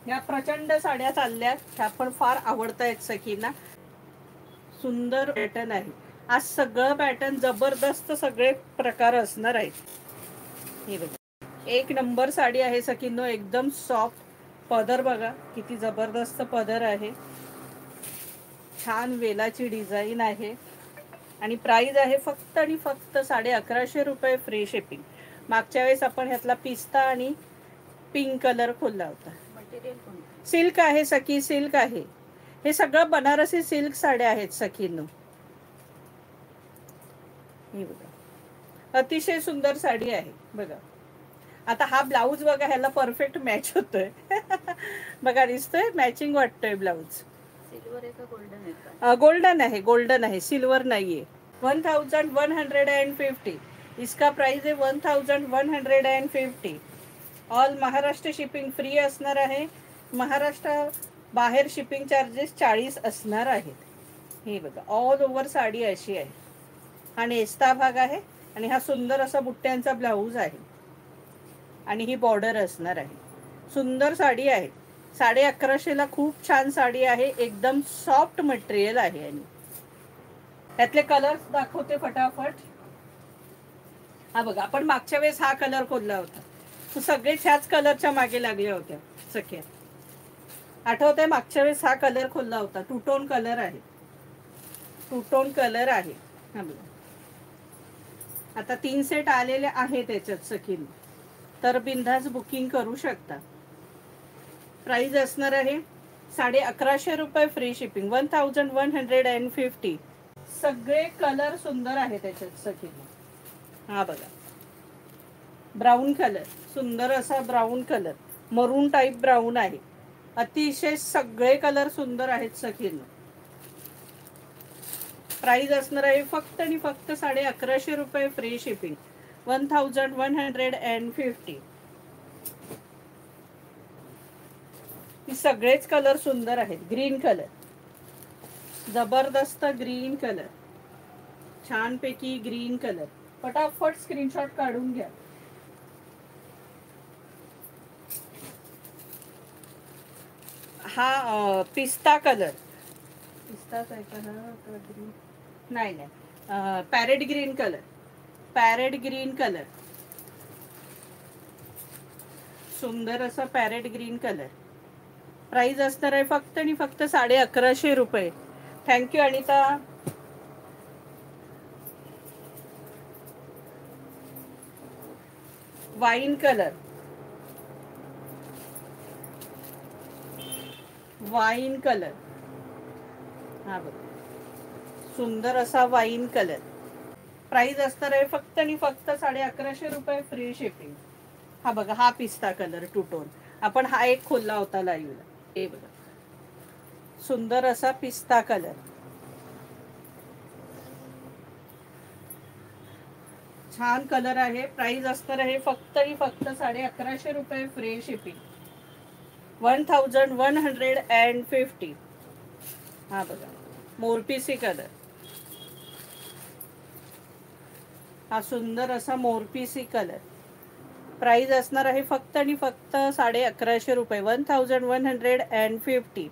ह्या प्रचंड साड्या चालल्यात, ह्या पण फार आवडतायत सखींना. सुंदर पॅटर्न आहे. आज सगळं पॅटर्न जबरदस्त सगळे प्रकार असणार आहेत. हे बघा, एक नंबर साडी आहे सखींनो, एकदम सॉफ्ट. पदर बघा किती जबरदस्त पदर आहे, छान वेलाची डिझाईन आहे आणि प्राइस आहे फक्त आणि फक्त 1150 रुपये, फ्री शिपिंग. मागच्या वेळेस आपण ह्यातला पिस्ता आणि पिंक कलर खोलला होता. सिल्क आहे सखी, सिल्क आहे. हे सगळं बनारसी सिल्क साड्या आहेत सखींनो. हे बघा, अतिशय सुंदर साडी आहे बघा. आता हा ब्लाऊज बघा, ह्याला परफेक्ट मॅच होतोय. बघा दिसतोय, मॅचिंग वाटतोय ब्लाऊज. सिल्वर आहे का गोल्डन आहे का? गोल्डन आहे, गोल्डन आहे, सिल्वर नाहीये. 1150. इसका प्राइस आहे 1150. ऑल महाराष्ट्र शिपिंग फ्री असणार आहे. महाराष्ट्र बाहेर शिपिंग चार्जेस 40 असणार आहेत. हे बघा, ऑल ओव्हर साडी अशी आहे. हा नेस्ता भाग आहे आणि हा सुंदर असा बुट्ट्यांचा ब्लाऊज आहे आणि ही बॉर्डर असणार आहे. सुंदर साडी आहे. 1150ला खूप छान साडी आहे, एकदम सॉफ्ट मटेरियल आहे. आणि त्यातले कलर्स दाखवते फटाफट. हा बघा, आपण मागच्या वेळेस हा कलर खोलला होता, तो सगळेच ह्याच कलरच्या मागे लागल्या होत्या सख्या. आठवतंय, मागच्या वेळेस हा कलर खोलला होता. टू टोन कलर आहे, टू टोन कलर आहे. हा बघा, आता 3 सेट आलेले आहे त्याच्यात सखीन, तर बिंदास बुकिंग करू शकता. प्राइस असणार आहे 1150 रुपये, फ्री शिपिंग. 1150. सगळे कलर सुंदर आहे त्याच्यात सखीन. हा बघा, ब्राऊन कलर, सुंदर असा ब्राऊन कलर, मरून टाईप ब्राऊन आहे. अतिशय सगळे कलर सुंदर आहेत सखीन. प्राइस असणार आहे फक्त आणि फक्त 1150 रुपये, फ्री शिपिंग. 1150. ही सगळेच कलर सुंदर आहेत. ग्रीन कलर, जबरदस्त ग्रीन कलर, छानपैकी ग्रीन कलर. फटाफट स्क्रीनशॉट काढून घ्या. हा पिस्ता कलर, पिस्ताच आहे का? नाही नाही, parrot green colour, parrot green colour, सुंदर असा पॅरेट ग्रीन कलर. प्राइस असणार आहे फक्त आणि फक्त 1150 रुपये. Thank you Anita. Wine colour, wine colour, हा बघा, सुंदर असा वाईन कलर. प्राइस असणार आहे फक्त आणि फक्त 1150 रुपये, फ्री शिपिंग. हा बघा, हा पिस्ता कलर टू टोन, आपण हा एक खोलला होता लाईव्हला. हे बघा, सुंदर असा पिस्ता कलर, छान कलर आहे. प्राइस असणार आहे फक्त आणि फक्त 1150 रुपये, फ्री शिपिंग. 1150. हा बघा, मोरपिसी कलर, हा सुंदर असा मोरपिसी कलर. प्राइस असणार आहे फक्त आणि फक्त 1150 रुपये. 1150.